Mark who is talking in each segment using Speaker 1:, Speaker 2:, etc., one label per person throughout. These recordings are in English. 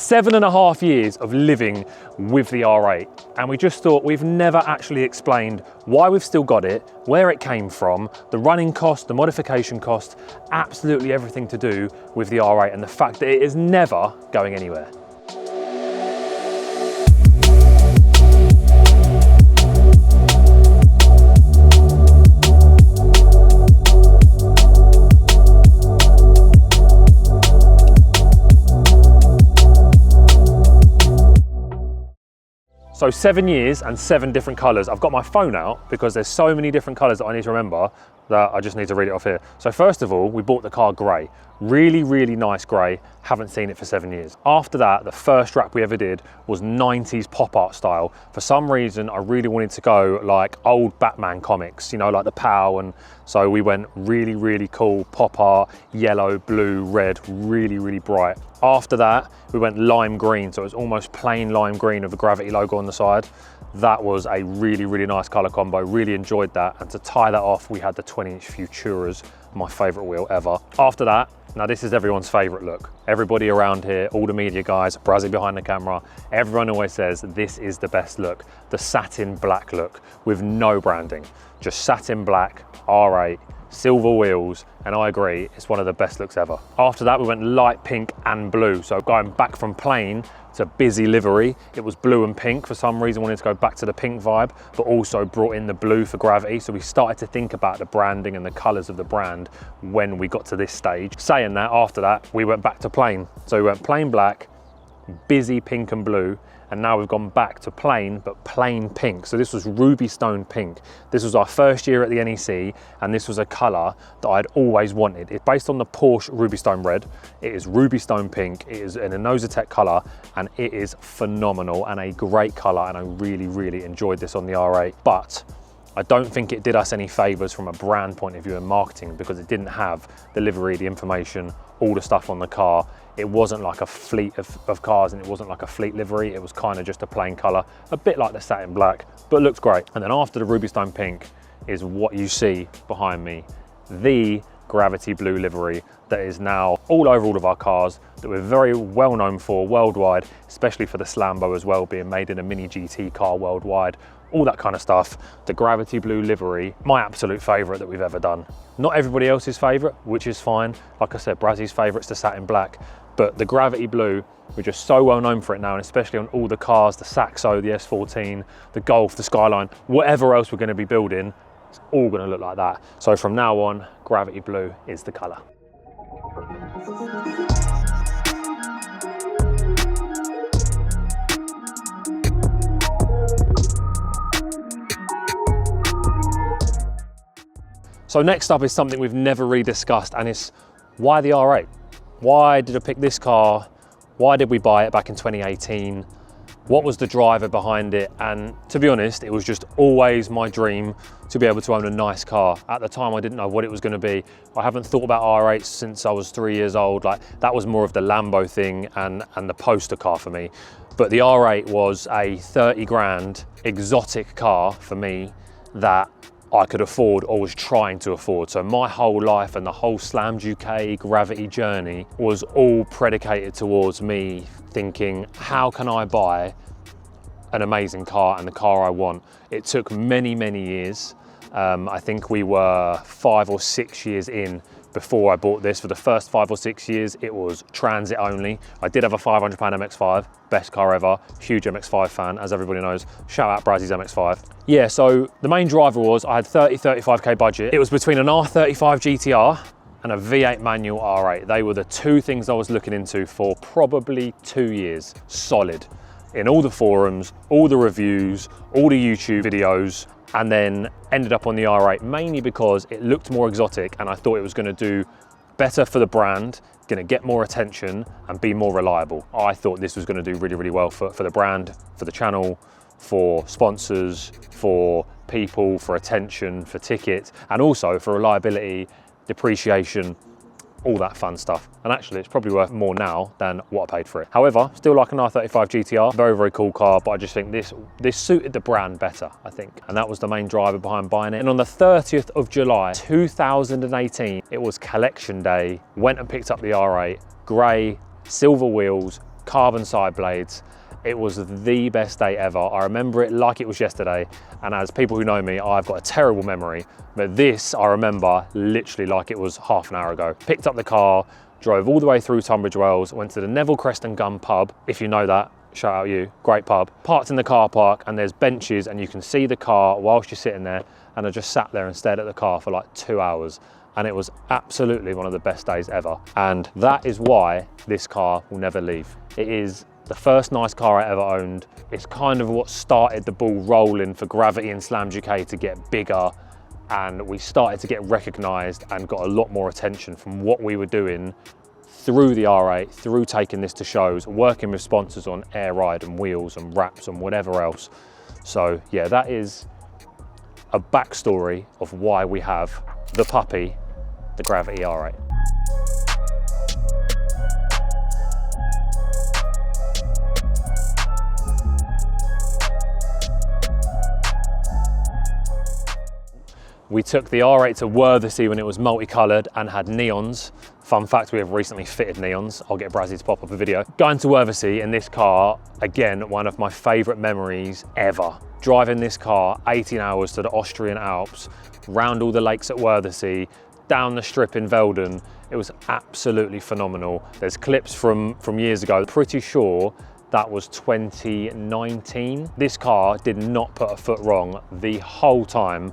Speaker 1: 7.5 years of living with the R8, and we just thought we've never actually explained why we've still got it, where it came from, the running cost, the modification cost, absolutely everything to do with the R8 and the fact that it is never going anywhere. So 7 years and 7 different colors. I've got my phone out because there's so many different colors that I need to remember that I just need to read it off here. So first of all, we bought the car gray. Really, really nice gray. Haven't seen it for 7 years. After that, the first wrap we ever did was 90s pop art style. For some reason, I really wanted to go like old Batman comics, you know, like the POW. And so we went really, really cool pop art, yellow, blue, red, really, really bright. After that, we went lime green. So it was almost plain lime green with the Gravity logo on the side. That was a really, really nice color combo. Really enjoyed that. And to tie that off, we had the 20-inch Futuras, my favorite wheel ever. After that, now this is everyone's favorite look. Everybody around here, all the media guys, Brazzy behind the camera, everyone always says this is the best look. The satin black look with no branding. Just satin black, R8, silver wheels, and I agree, it's one of the best looks ever. After that, we went light pink and blue. So going back from plain to busy livery, it was blue and pink. For some reason, wanted to go back to the pink vibe, but also brought in the blue for Gravity. So we started to think about the branding and the colors of the brand when we got to this stage. Saying that, after that, we went back to plain. So we went plain black, busy pink and blue, and now we've gone back to plain, but plain pink. So this was Ruby Stone pink. This was our first year at the NEC, and this was a color that I'd always wanted. It's based on the Porsche Ruby Stone red. It is Ruby Stone pink. It is in a Nosotec color, and it is phenomenal and a great color, and I really, really enjoyed this on the R8. But I don't think it did us any favors from a brand point of view and marketing, because it didn't have the livery, the information, all the stuff on the car. It wasn't like a fleet of cars, and it wasn't like a fleet livery. It was kind of just a plain color, a bit like the satin black, but looks great. And then after the Ruby Stone pink is what you see behind me, the Gravity blue livery that is now all over all of our cars, that we're very well known for worldwide, especially for the Slambo as well, being made in a mini GT car worldwide, all that kind of stuff. The Gravity blue livery, my absolute favorite that we've ever done. Not everybody else's favorite, which is fine. Like I said, Brazzy's favorite's the satin black, but the Gravity blue, we're just so well known for it now, and especially on all the cars, the Saxo, the S14, the Golf, the Skyline, whatever else we're going to be building, it's all going to look like that. So from now on, Gravity blue is the color. So next up is something we've never really discussed, and it's why the R8? Why did I pick this car? Why did we buy it back in 2018? What was the driver behind it? And to be honest, it was just always my dream to be able to own a nice car. At the time, I didn't know what it was going to be. I haven't thought about R8s since I was 3 years old. Like, that was more of the Lambo thing and the poster car for me. But the R8 was a 30 grand exotic car for me that I could afford, or was trying to afford. So my whole life and the whole Slams UK Gravity journey was all predicated towards me thinking, how can I buy an amazing car and the car I want? It took many, many years. I think we were 5 or 6 years in before I bought this. For the first 5 or 6 years, it was transit only. I did have a £500 MX-5, best car ever, huge MX-5 fan, as everybody knows. Shout out Brazzy's MX-5. Yeah, so the main driver was, I had 35k budget. It was between an R35 GTR and a V8 manual R8. They were the two things I was looking into for probably 2 years, solid. In all the forums, all the reviews, all the YouTube videos, and then ended up on the R8 mainly because it looked more exotic, and I thought it was going to do better for the brand, going to get more attention and be more reliable. I thought this was going to do really, really well for the brand, for the channel, for sponsors, for people, for attention, for tickets, and also for reliability, depreciation, all that fun stuff. And actually, it's probably worth more now than what I paid for it. However, still like an R35 GTR, very, very cool car, but I just think this suited the brand better, I think. And that was the main driver behind buying it. And on the 30th of July, 2018, it was collection day, went and picked up the R8, grey, silver wheels, carbon side blades. It was the best day ever. I remember it like it was yesterday. And as people who know me, I've got a terrible memory, but this I remember literally like it was half an hour ago. Picked up the car, drove all the way through Tunbridge Wells, went to the Neville Crest and Gun pub. If you know that, shout out you, great pub. Parked in the car park and there's benches and you can see the car whilst you're sitting there, and I just sat there and stared at the car for like 2 hours. And it was absolutely one of the best days ever. And that is why this car will never leave. It is the first nice car I ever owned. It's kind of what started the ball rolling for Gravity and Slammed UK to get bigger, and we started to get recognised and got a lot more attention from what we were doing through the R8, through taking this to shows, working with sponsors on air ride and wheels and wraps and whatever else. So yeah, that is a backstory of why we have the puppy, the Gravity R8. We took the R8 to Worthersea when it was multicoloured and had neons. Fun fact, we have recently fitted neons. I'll get Brazzy to pop up a video. Going to Worthersea in this car, again, one of my favourite memories ever. Driving this car 18 hours to the Austrian Alps, round all the lakes at Worthersea, down the strip in Velden. It was absolutely phenomenal. There's clips from years ago. Pretty sure that was 2019. This car did not put a foot wrong the whole time,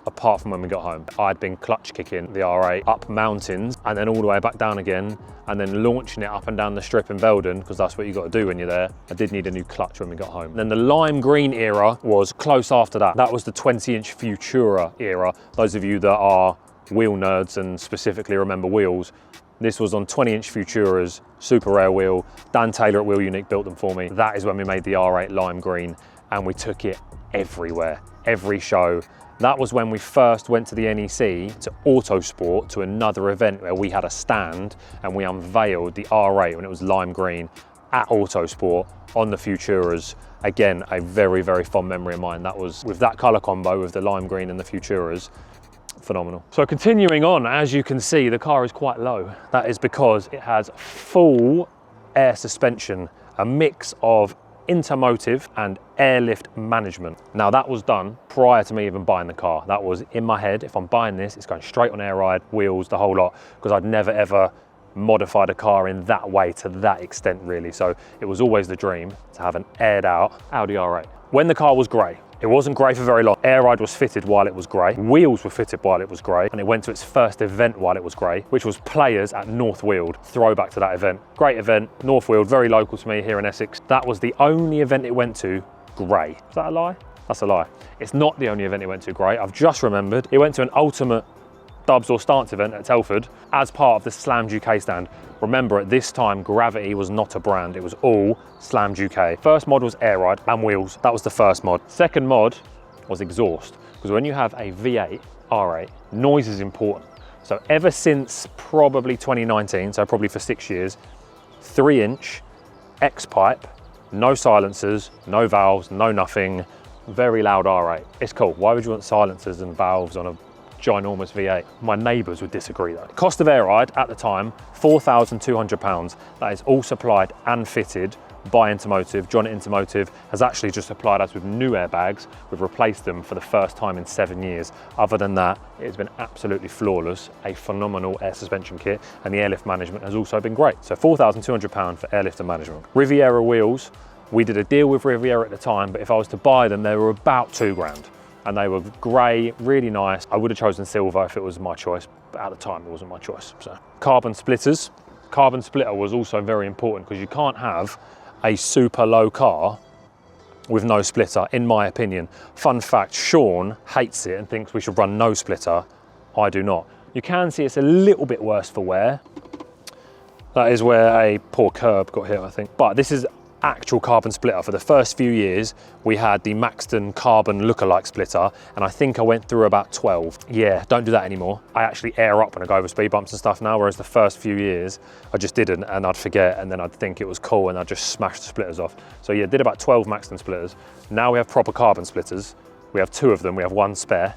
Speaker 1: apart from when we got home. I'd been clutch kicking the R8 up mountains and then all the way back down again, and then launching it up and down the strip in Velden, because that's what you got to do when you're there. I did need a new clutch when we got home. Then the lime green era was close after that. That was the 20-inch Futura era. Those of you that are wheel nerds and specifically remember wheels, this was on 20-inch Futuras, super rare wheel. Dan Taylor at Wheel Unique built them for me. That is when we made the R8 lime green, and we took it everywhere, every show. That was when we first went to the NEC, to Autosport, to another event where we had a stand and we unveiled the R8 when it was lime green at Autosport on the Futuras. Again, a very, very fond memory of mine. That was with that colour combo with the lime green and the Futuras. Phenomenal. So continuing on, as you can see, the car is quite low. That is because it has full air suspension, a mix of automotive and airlift management. Now that was done prior to me even buying the car. That was in my head. If I'm buying this, it's going straight on air ride, wheels, the whole lot, because I'd never ever modified a car in that way to that extent really. So it was always the dream to have an aired out Audi R8. When the car was grey, it wasn't grey for very long. Air ride was fitted while it was grey. Wheels were fitted while it was grey. And it went to its first event while it was grey, which was Players at North Weald. Throwback to that event. Great event, North Weald, very local to me here in Essex. That was the only event it went to grey. Is that a lie? That's a lie. It's not the only event it went to grey. I've just remembered. It went to an ultimate dubs or stance event at Telford as part of the Slammed UK stand. Remember, at this time, Gravity was not a brand. It was all Slammed UK. First mod was air ride and wheels. That was the first mod. Second mod was exhaust, because when you have a V8 R8, noise is important. So ever since probably 2019, so probably for 6 years, 3-inch X-pipe, no silencers, no valves, no nothing, very loud R8. It's cool. Why would you want silencers and valves on a ginormous V8? My neighbours would disagree though. Cost of air ride at the time, £4,200. That is all supplied and fitted by Automotive. John at Automotive has actually just supplied us with new airbags. We've replaced them for the first time in 7 years. Other than that, it's been absolutely flawless. A phenomenal air suspension kit, and the airlift management has also been great. So £4,200 for airlift and management. Riviera wheels, we did a deal with Riviera at the time, but if I was to buy them, they were about £2,000. And they were grey, really nice. I would have chosen silver if it was my choice, but at the time it wasn't my choice. So carbon splitters. Carbon splitter was also very important, because you can't have a super low car with no splitter, in my opinion. Fun fact, Sean hates it and thinks we should run no splitter. I do not. You can see it's a little bit worse for wear. That is where a poor curb got hit, I think. But this is actual carbon splitter. For the first few years, we had the Maxton carbon lookalike splitter, and I think I went through about 12. Yeah, don't do that anymore. I actually air up when I go over speed bumps and stuff now, whereas the first few years, I just didn't, and I'd forget, and then I'd think it was cool, and I'd just smash the splitters off. So yeah, did about 12 Maxton splitters. Now we have proper carbon splitters. We have 2 of them, we have 1 spare,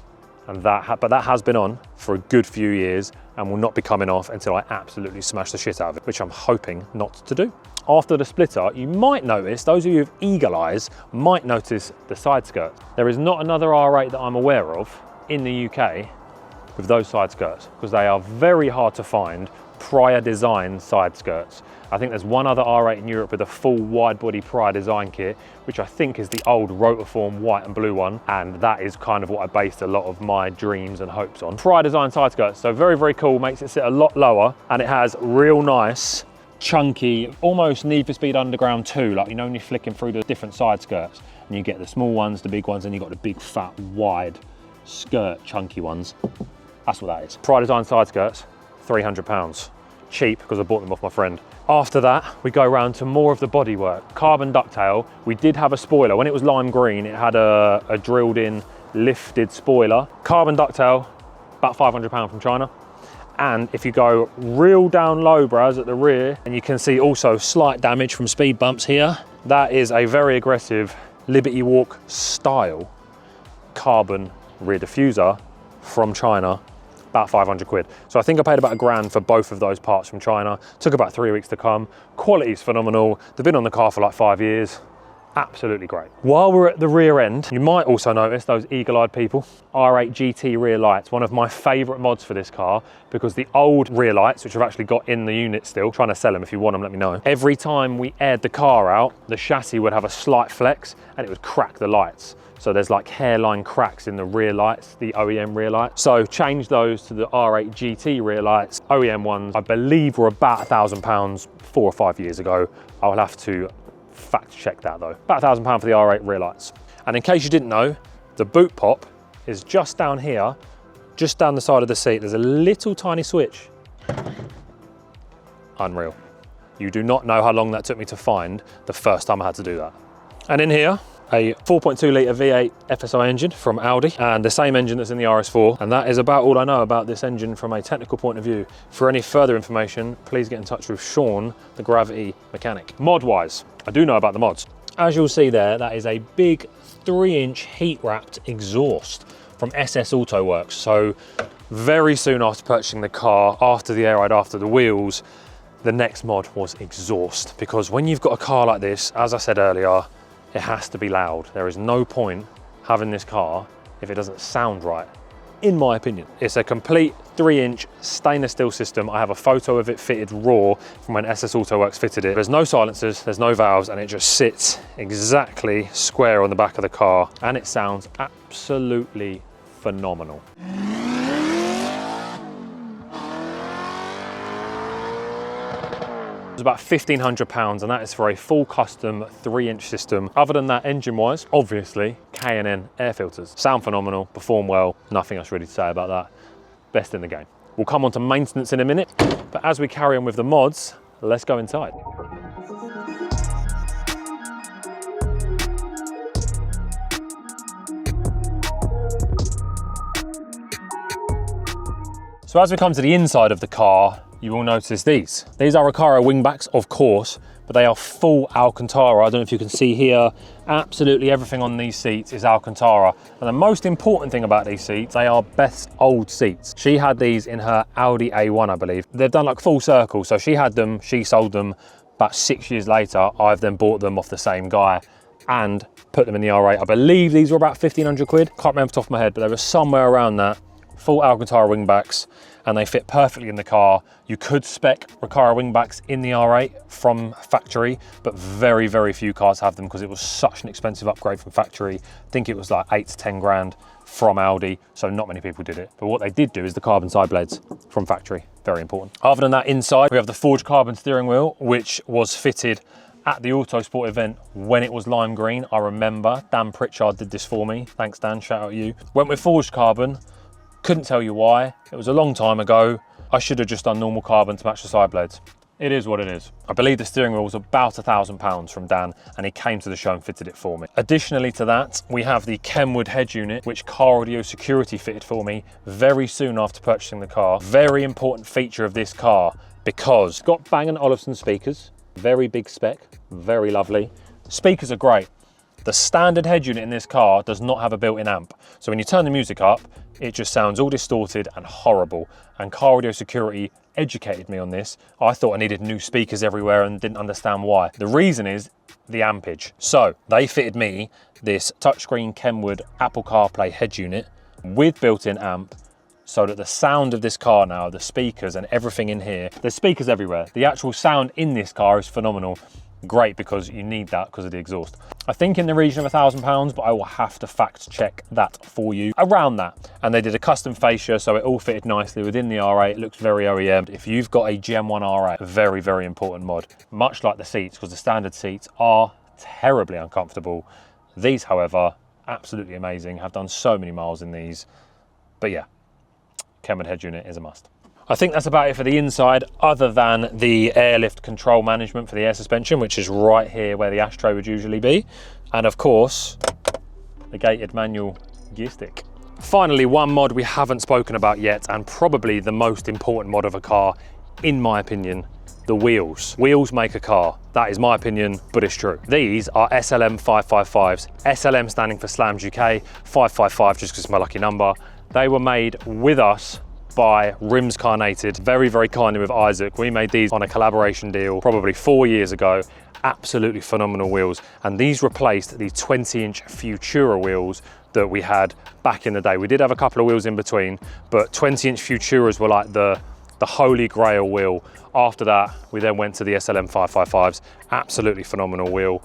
Speaker 1: but that has been on for a good few years and will not be coming off until I absolutely smash the shit out of it, which I'm hoping not to do. After the splitter, you might notice, those of you with eagle eyes might notice the side skirts. There is not another R8 that I'm aware of in the UK with those side skirts, because they are very hard to find prior design side skirts. I think there's one other R8 in Europe with a full wide body prior design kit, which I think is the old Rotorform white and blue one, and that is kind of what I based a lot of my dreams and hopes on. Prior design side skirts, so very, very cool, makes it sit a lot lower, and it has real nice, chunky, almost Need for Speed Underground 2, like, you know, when you're flicking through the different side skirts, and you get the small ones, the big ones, and you got the big, fat, wide skirt, chunky ones. That's what that is. Prior design side skirts, £300. Cheap, because I bought them off my friend. After that, we go around to more of the bodywork. Carbon ducktail. We did have a spoiler. When it was lime green, it had a drilled in, lifted spoiler. Carbon ducktail, about £500 from China. And if you go real down low, Braz, at the rear, and you can see also slight damage from speed bumps here, that is a very aggressive Liberty Walk style carbon rear diffuser from China. About 500 quid. So I think I paid about £1,000 for both of those parts from China. Took about 3 weeks to come. Quality's phenomenal. They've been on the car for like 5 years. Absolutely great. While we're at the rear end, you might also notice those eagle-eyed people. R8 GT rear lights, one of my favorite mods for this car, because the old rear lights, which I've actually got in the unit still, trying to sell them, if you want them, let me know. Every time we aired the car out, the chassis would have a slight flex and it would crack the lights. So there's like hairline cracks in the rear lights, the OEM rear lights. So change those to the R8 GT rear lights. OEM ones, I believe, were about £1,000 4 or 5 years ago. I'll have to fact check that though. About £1,000 for the R8 rear lights. And in case you didn't know, the boot pop is just down here, just down the side of the seat. There's a little tiny switch. Unreal. You do not know how long that took me to find the first time I had to do that. And in here, a 4.2 litre V8 FSI engine from Audi, and the same engine that's in the RS4. And that is about all I know about this engine from a technical point of view. For any further information, please get in touch with Sean, the Gravity mechanic. Mod-wise, I do know about the mods. As you'll see there, that is a big 3-inch heat-wrapped exhaust from SS Auto Works. So very soon after purchasing the car, after the air ride, after the wheels, the next mod was exhaust. Because when you've got a car like this, as I said earlier, it has to be loud. There is no point having this car if it doesn't sound right, in my opinion. It's a complete 3-inch stainless steel system. I have a photo of it fitted raw from when SS Auto Works fitted it. There's no silencers, there's no valves, and it just sits exactly square on the back of the car, and it sounds absolutely phenomenal. It's about £1,500, and that is for a full custom 3-inch system. Other than that, engine-wise, obviously, K&N air filters. Sound phenomenal, perform well, nothing else really to say about that. Best in the game. We'll come on to maintenance in a minute, but as we carry on with the mods, let's go inside. So as we come to the inside of the car, you will notice these. These are Recaro wingbacks, of course, but they are full Alcantara. I don't know if you can see here, absolutely everything on these seats is Alcantara. And the most important thing about these seats, they are Beth's old seats. She had these in her Audi A1, I believe. They've done like full circle. So she had them, she sold them. About 6 years later, I've then bought them off the same guy and put them in the R8. I believe these were about 1,500 quid. Can't remember off the top of my head, but they were somewhere around that. Full Alcantara wingbacks, and they fit perfectly in the car. You could spec Recaro wingbacks in the R8 from factory, but very, very few cars have them because it was such an expensive upgrade from factory. I think it was like 8 to 10 grand from Audi, so not many people did it. But what they did do is the carbon side blades from factory, very important. Other than that, inside, we have the forged carbon steering wheel, which was fitted at the Autosport event when it was lime green. I remember Dan Pritchard did this for me. Thanks, Dan, shout out you. Went with forged carbon. Couldn't tell you why. It was a long time ago. I should have just done normal carbon to match the side blades. It is what it is. I believe the steering wheel was about £1,000 from Dan, and he came to the show and fitted it for me. Additionally to that, we have the Kenwood head unit, which Car Audio Security fitted for me very soon after purchasing the car. Very important feature of this car, because it's got Bang & Olufsen speakers, very big spec, very lovely. Speakers are great. The standard head unit in this car does not have a built-in amp. So when you turn the music up, it just sounds all distorted and horrible. And car audio security educated me on this. I thought I needed new speakers everywhere and didn't understand why. The reason is the ampage. So they fitted me this touchscreen Kenwood Apple CarPlay head unit with built-in amp, so that the sound of this car now, the speakers and everything in here, there's speakers everywhere. The actual sound in this car is phenomenal. Great, because you need that because of the exhaust. I think in the region of £1,000, but I will have to fact check that for you. Around that. And they did a custom fascia, so it all fitted nicely within the R8. It looks very OEM. If you've got a Gen 1 R8, a very, very important mod. Much like the seats, because the standard seats are terribly uncomfortable. These, however, absolutely amazing. Have done so many miles in these. But yeah, Kenwood head unit is a must. I think that's about it for the inside, other than the airlift control management for the air suspension, which is right here where the ashtray would usually be. And of course, the gated manual gear stick. Finally, one mod we haven't spoken about yet, and probably the most important mod of a car, in my opinion, the wheels. Wheels make a car. That is my opinion, but it's true. These are SLM 555s. SLM standing for Slams UK, 555 just because it's my lucky number. They were made with us by Rims Carnated, very, very kindly with Isaac. We made these on a collaboration deal probably 4 years ago. Absolutely phenomenal wheels. And these replaced the 20-inch Futura wheels that we had back in the day. We did have a couple of wheels in between, but 20-inch Futuras were like the holy grail wheel. After that, we then went to the SLM 555s. Absolutely phenomenal wheel.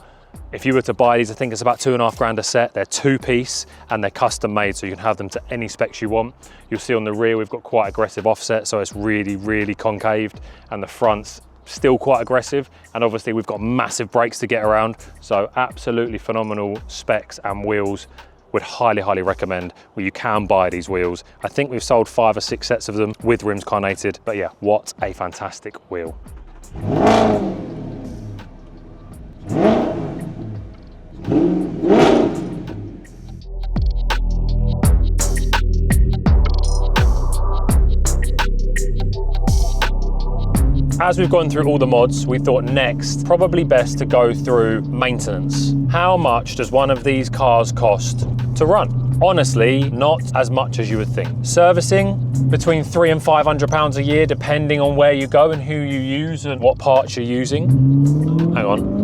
Speaker 1: If you were to buy these, I think it's about £2.5 a set. They're 2-piece and they're custom made, so you can have them to any specs you want. You'll see on the rear, we've got quite aggressive offset, so it's really, really concaved, and the front's still quite aggressive. And obviously we've got massive brakes to get around. So absolutely phenomenal specs and wheels. Would highly, highly recommend where you can buy these wheels. I think we've sold 5 or 6 sets of them with Rims Carnated, but yeah, what a fantastic wheel. As we've gone through all the mods, we thought next, probably best to go through maintenance. How much does one of these cars cost to run? Honestly, not as much as you would think. Servicing, between £300 and £500 a year, depending on where you go and who you use and what parts you're using. Hang on.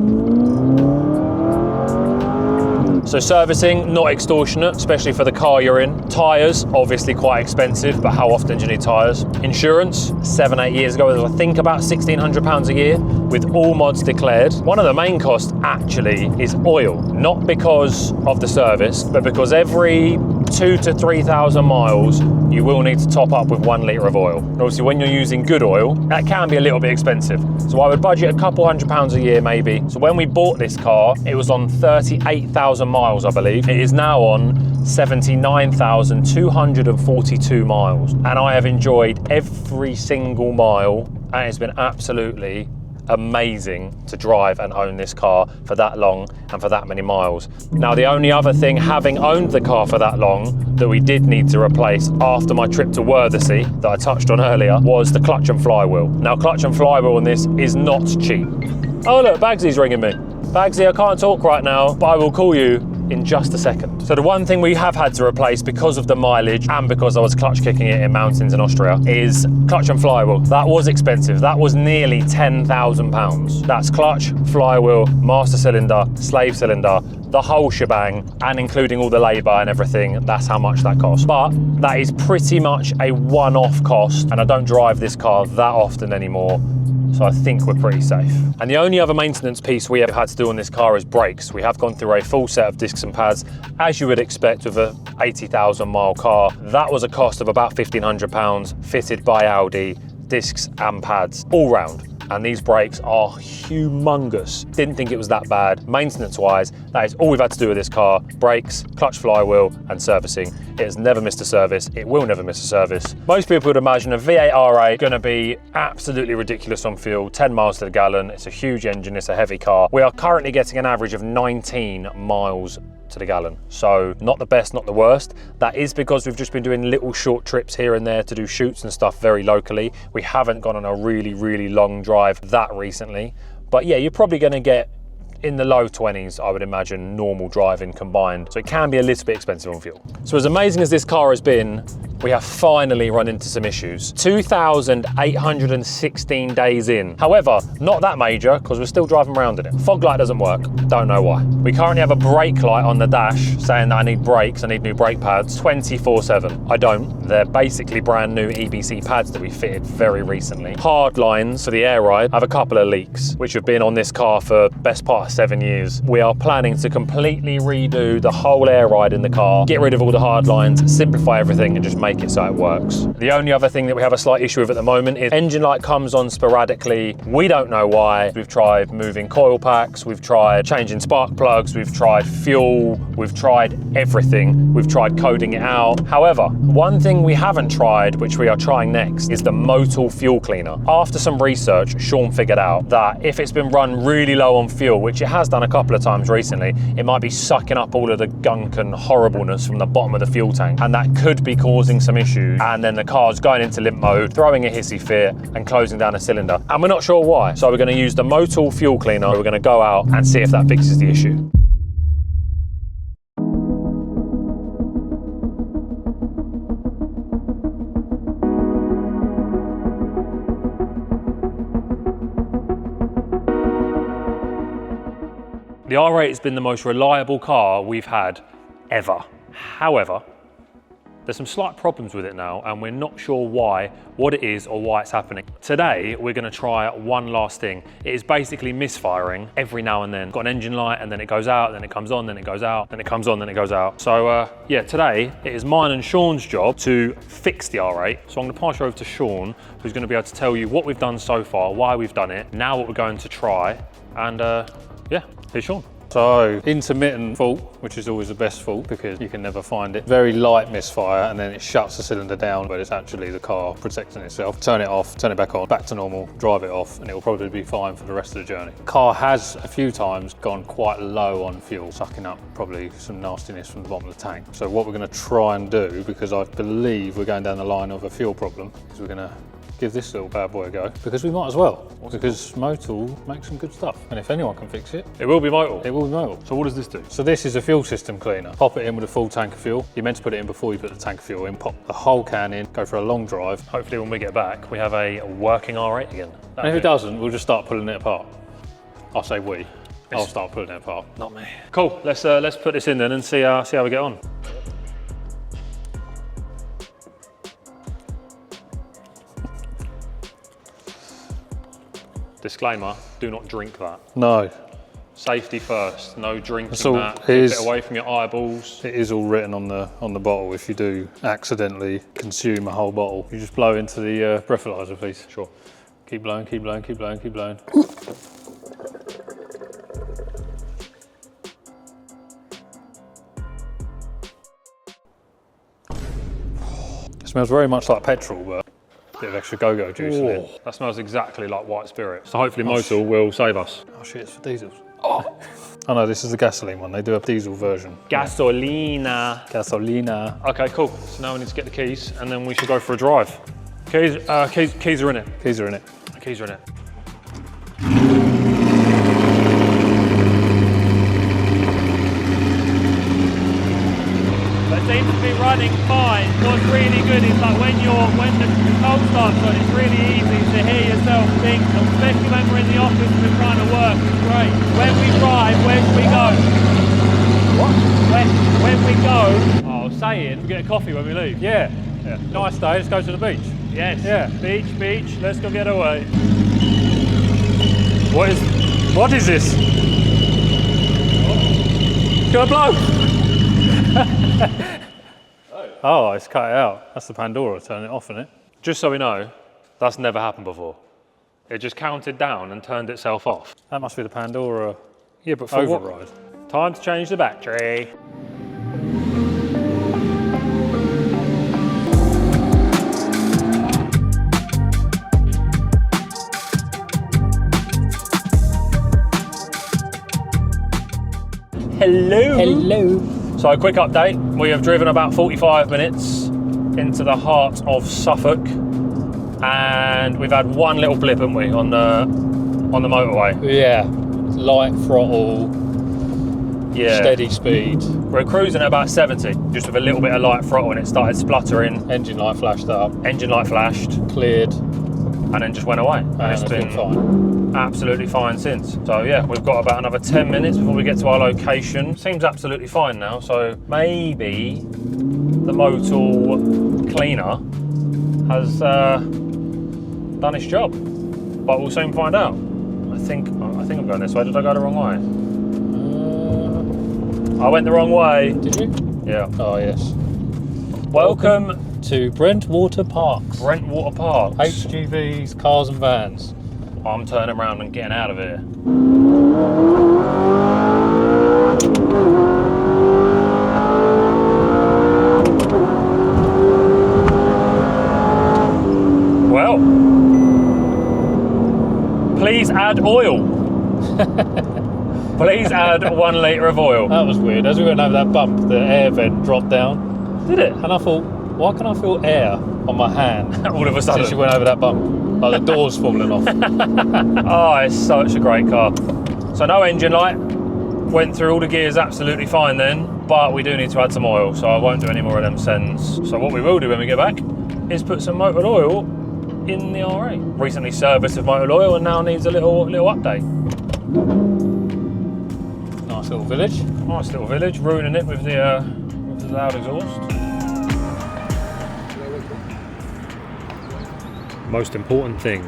Speaker 1: So servicing, not extortionate, especially for the car you're in. Tyres, obviously quite expensive, but how often do you need tyres? Insurance, 7-8 years ago, it was I think about £1,600 a year with all mods declared. One of the main costs actually is oil, not because of the service, but because every 2,000 to 3,000 miles, you will need to top up with 1 litre of oil. And obviously when you're using good oil, that can be a little bit expensive. So I would budget a couple £100 a year maybe. So when we bought this car, it was on 38,000 miles, I believe. It is now on 79,242 miles. And I have enjoyed every single mile, and it's been absolutely amazing to drive and own this car for that long and for that many miles. Now, the only other thing, having owned the car for that long, that we did need to replace after my trip to Worthesey that I touched on earlier, was the clutch and flywheel. Now, clutch and flywheel on this is not cheap. Oh look, Bagsy's ringing me. Bagsy, I can't talk right now, but I will call you in just a second. So the one thing we have had to replace because of the mileage and because I was clutch kicking it in mountains in Austria is clutch and flywheel. That was expensive. That was nearly £10,000. That's clutch, flywheel, master cylinder, slave cylinder, the whole shebang, and including all the labour and everything. That's how much that costs. But that is pretty much a one-off cost, and I don't drive this car that often anymore. So I think we're pretty safe. And the only other maintenance piece we have had to do on this car is brakes. We have gone through a full set of discs and pads, as you would expect with a 80,000 mile car. That was a cost of about £1,500, fitted by Audi, discs and pads, all round. And these brakes are humongous. Didn't think it was that bad. Maintenance-wise, that is all we've had to do with this car. Brakes, clutch flywheel, and servicing. It has never missed a service. It will never miss a service. Most people would imagine a V8 R8 gonna be absolutely ridiculous on fuel, 10 miles to the gallon. It's a huge engine, it's a heavy car. We are currently getting an average of 19 miles to the gallon. So not the best, not the worst. That is because we've just been doing little short trips here and there to do shoots and stuff very locally. We haven't gone on a really, really long drive that recently. But yeah, you're probably gonna get in the low 20s, I would imagine, normal driving combined. So it can be a little bit expensive on fuel. So as amazing as this car has been, we have finally run into some issues. 2,816 days in. However, not that major because we're still driving around in it. Fog light doesn't work, don't know why. We currently have a brake light on the dash saying that I need brakes, I need new brake pads 24/7. I don't. They're basically brand new EBC pads that we fitted very recently. Hard lines for the air ride have a couple of leaks, which have been on this car for best part of 7 years. We are planning to completely redo the whole air ride in the car, get rid of all the hard lines, simplify everything and just make it so it works. The only other thing that we have a slight issue with at the moment is engine light comes on sporadically. We don't know why. We've tried moving coil packs, we've tried changing spark plugs, we've tried fuel, we've tried everything. We've tried coding it out. However, one thing we haven't tried, which we are trying next, is the Motul fuel cleaner. After some research, Sean figured out that if it's been run really low on fuel, which it has done a couple of times recently, it might be sucking up all of the gunk and horribleness from the bottom of the fuel tank, and that could be causing some issues, and then the car's going into limp mode, throwing a hissy fit and closing down a cylinder, and we're not sure why. So we're going to use the Motul fuel cleaner. We're going to go out and see if that fixes the issue. The R8 has been the most reliable car we've had ever. However, there's some slight problems with it now and we're not sure why, what it is or why it's happening. Today, we're gonna try one last thing. It is basically misfiring every now and then. Got an engine light and then it goes out, then it comes on, then it goes out, then it comes on, then it goes out. So yeah, today it is mine and Sean's job to fix the R8. So I'm gonna pass you over to Sean, who's gonna be able to tell you what we've done so far, why we've done it, now what we're going to try, and yeah, here's Sean.
Speaker 2: So, intermittent fault, which is always the best fault because you can never find it. Very light misfire and then it shuts the cylinder down, but it's actually the car protecting itself. Turn it off, turn it back on, back to normal, drive it off, and it will probably be fine for the rest of the journey. Car has a few times gone quite low on fuel, sucking up probably some nastiness from the bottom of the tank. So what we're going to try and do, because I believe we're going down the line of a fuel problem, is we're going to give this little bad boy a go, because we might as well, because Motul makes some good stuff, and if anyone can fix it,
Speaker 1: it will be Motul.
Speaker 2: It will be Motul.
Speaker 1: So what does this do?
Speaker 2: So this is a fuel system cleaner. Pop it in with a full tank of fuel. You're meant to put it in before you put the tank of fuel in. Pop the whole can in, go for a long drive.
Speaker 1: Hopefully when we get back, we have a working R8 again.
Speaker 2: And if it doesn't, we'll just start pulling it apart. I'll say we. I'll start pulling it apart.
Speaker 1: Not me. Cool, let's put this in then and see how we get on. Disclaimer, do not drink that.
Speaker 2: No.
Speaker 1: Safety first, no drinking
Speaker 2: So
Speaker 1: that. Keep it away from your eyeballs.
Speaker 2: It is all written on the bottle. If you do accidentally consume a whole bottle, you just blow into the breathalyzer, please.
Speaker 1: Sure.
Speaker 2: Keep blowing, keep blowing, keep blowing, keep blowing. It smells very much like petrol, but a bit of extra go-go juice in it.
Speaker 1: That smells exactly like white spirit. So hopefully Motul will save us.
Speaker 2: Oh shit, it's for diesels. Oh no, this is the gasoline one. They do a diesel version.
Speaker 1: Gasolina.
Speaker 2: Gasolina.
Speaker 1: Okay, cool. So now we need to get the keys and then we should go for a drive. Keys are in it.
Speaker 2: Keys are in it.
Speaker 1: Keys are in it. Seems to be running fine. What's really good is like when the cold starts on, it's really easy to hear yourself think, especially when we're in the office and we're trying to work. It's great. When we drive, where should we go? What? When we go, I was saying, we get a coffee when we leave.
Speaker 2: Yeah. Nice day, let's go to the beach.
Speaker 1: Yes.
Speaker 2: Yeah.
Speaker 1: Beach, let's go get away.
Speaker 2: What is this?
Speaker 1: Gonna blow.
Speaker 2: Oh, it's cut it out. That's the Pandora, turn it off, isn't it?
Speaker 1: Just so we know, that's never happened before. It just counted down and turned itself off.
Speaker 2: That must be the Pandora
Speaker 1: but for
Speaker 2: override.
Speaker 1: What? Time to change the battery. Hello. So a quick update, we have driven about 45 minutes into the heart of Suffolk and we've had one little blip, haven't we, on the motorway.
Speaker 2: Yeah, light throttle,
Speaker 1: Yeah.
Speaker 2: steady speed.
Speaker 1: We're cruising at about 70, just with a little bit of light throttle, and it started spluttering.
Speaker 2: Engine light flashed up,
Speaker 1: Engine light flashed,
Speaker 2: cleared,
Speaker 1: and then just went away. And
Speaker 2: and
Speaker 1: it's been
Speaker 2: fine.
Speaker 1: absolutely fine since. So yeah, we've got about another 10 minutes before we get to our location. Seems absolutely fine now, so maybe the motor cleaner has done its job, but we'll soon find out. I think I'm going this way. Did I go the wrong way? I went the wrong way.
Speaker 2: Did you?
Speaker 1: Yeah.
Speaker 2: Oh yes.
Speaker 1: Welcome
Speaker 2: to Brentwater Parks.
Speaker 1: Brentwater Parks.
Speaker 2: HGVs, cars and vans.
Speaker 1: I'm turning around and getting out of here. Well, please add oil. Please add 1 litre of oil.
Speaker 2: That was weird. As we went over that bump, the air vent dropped down.
Speaker 1: Did it?
Speaker 2: And I thought, why can I feel air on my hand?
Speaker 1: All of a sudden.
Speaker 2: Since you went over that bump. Like the door's falling off.
Speaker 1: Oh, it's such a great car. So no engine light. Went through all the gears absolutely fine then, but we do need to add some oil, so I won't do any more of them sends. So what we will do when we get back is put some motor oil in the R8. Recently serviced with motor oil and now needs a little update.
Speaker 2: Nice little village.
Speaker 1: Nice little village, ruining it with the loud exhaust. Most important thing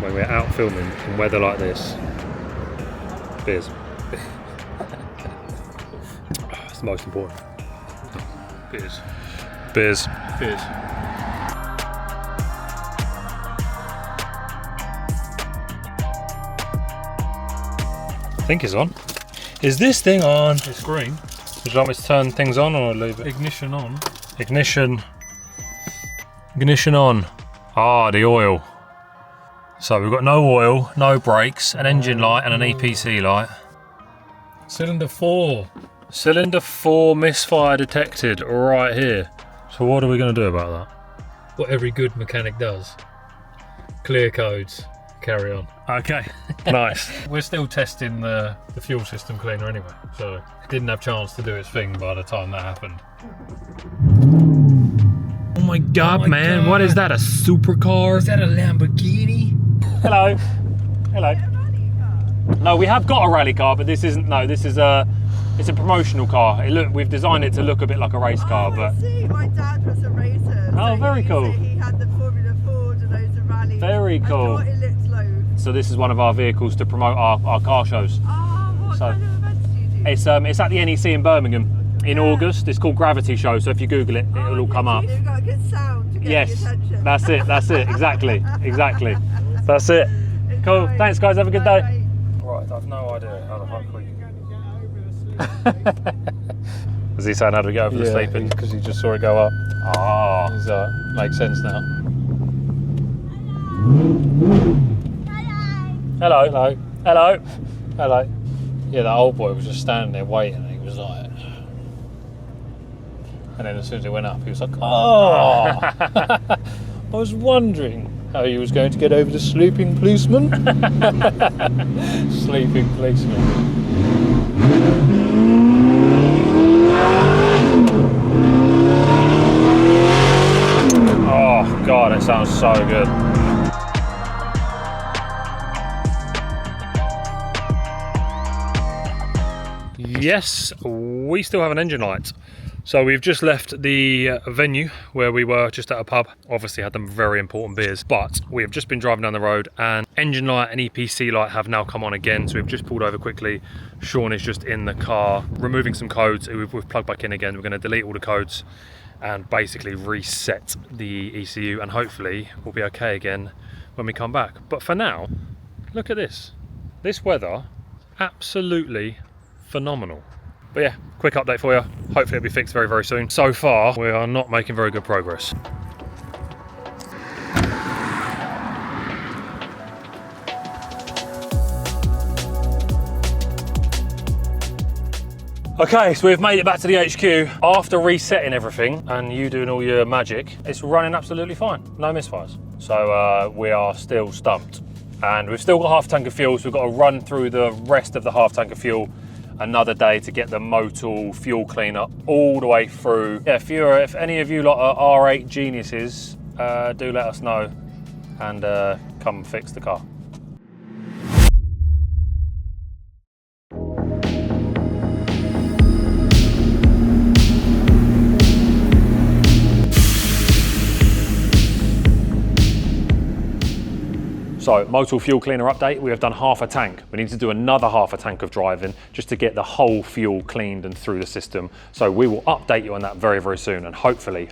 Speaker 1: when we're out filming in weather like this, beers. It's the most important.
Speaker 2: Beers.
Speaker 1: Beers.
Speaker 2: Beers.
Speaker 1: I think it's on. Is this thing on?
Speaker 2: It's green.
Speaker 1: Would you like me to turn things on or leave it?
Speaker 2: Ignition on.
Speaker 1: Ignition. Ignition on. Ah, the oil. So we've got no oil, no brakes, an engine light and an EPC light.
Speaker 2: Cylinder 4.
Speaker 1: Cylinder 4 misfire detected right here. So what are we going to do about that?
Speaker 2: What every good mechanic does. Clear codes. Carry on.
Speaker 1: Okay, nice.
Speaker 2: We're still testing the fuel system cleaner anyway, so it didn't have a chance to do its thing by the time that happened.
Speaker 1: Oh my god, man, what is that, a supercar?
Speaker 2: Is that a Lamborghini?
Speaker 1: Hello. Hello. No, we have got a rally car, but this isn't, no, this is it's a promotional car. We've designed it to look a bit like a race car, but...
Speaker 3: See, my dad was a racer.
Speaker 1: Oh, very cool.
Speaker 3: So he had the Formula Ford and those are rallies.
Speaker 1: Very cool.
Speaker 3: I thought it looked low.
Speaker 1: So this is one of our vehicles to promote our car shows.
Speaker 3: Oh, what
Speaker 1: So,
Speaker 3: kind of events do you do?
Speaker 1: It's at the NEC in Birmingham in August. It's called Gravity Show, so if you Google it, it'll all come up.
Speaker 3: You've got a good sound to get
Speaker 1: Yes,
Speaker 3: your attention.
Speaker 1: that's it, exactly. That's it. Cool, thanks guys, have a good day. Right, I've no idea how the fuck we... Was he saying how do we get over the sleeping?
Speaker 2: Because he just saw it go up.
Speaker 1: Ah.
Speaker 2: He's makes sense now.
Speaker 1: Hello.
Speaker 2: Hello.
Speaker 1: Hello.
Speaker 2: Hello. Yeah, that old boy was just standing there waiting and he was like... And then as soon as it went up, he was like, oh! I was wondering how he was going to get over the sleeping policeman. Sleeping policeman.
Speaker 1: Oh God, it sounds so good. Yes, we still have an engine light. So we've just left the venue where we were, just at a pub. Obviously had them very important beers, but we have just been driving down the road and engine light and EPC light have now come on again. So we've just pulled over quickly. Sean is just in the car, removing some codes. We've plugged back in again. We're gonna delete all the codes and basically reset the ECU, and hopefully we'll be okay again when we come back. But for now, look at this. This weather, absolutely phenomenal. But yeah, quick update for you. Hopefully it'll be fixed very, very soon. So far, we are not making very good progress. Okay, so we've made it back to the HQ. After resetting everything and you doing all your magic, it's running absolutely fine. No misfires. So we are still stumped. And we've still got half a tank of fuel, so we've got to run through the rest of the half tank of fuel another day to get the Motul fuel cleaner all the way through. Yeah, if any of you lot are R8 geniuses, do let us know and come fix the car. So, Motul fuel cleaner update, we have done half a tank. We need to do another half a tank of driving just to get the whole fuel cleaned and through the system. So we will update you on that very, very soon, and hopefully,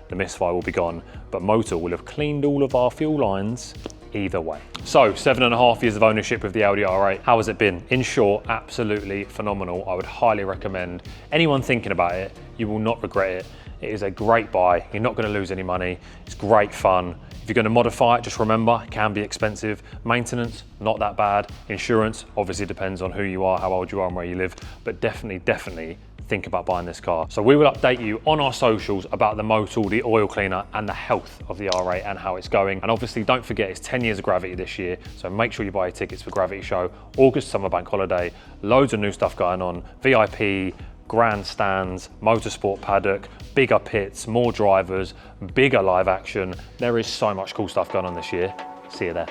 Speaker 1: the misfire will be gone, but Motul will have cleaned all of our fuel lines either way. So, 7.5 years of ownership of the Audi R8. How has it been? In short, absolutely phenomenal. I would highly recommend anyone thinking about it, you will not regret it. It is a great buy. You're not going to lose any money. It's great fun. If you're going to modify it, just remember, it can be expensive. Maintenance, not that bad. Insurance, obviously depends on who you are, how old you are and where you live, but definitely think about buying this car. So we will update you on our socials about the Motul, the oil cleaner, and the health of the R8 and how it's going. And obviously don't forget, it's 10 years of Gravity this year, so make sure you buy your tickets for Gravity Show, August Summer Bank Holiday, loads of new stuff going on, VIP, grandstands, motorsport paddock, bigger pits, more drivers, bigger live action. There is so much cool stuff going on this year. See you there.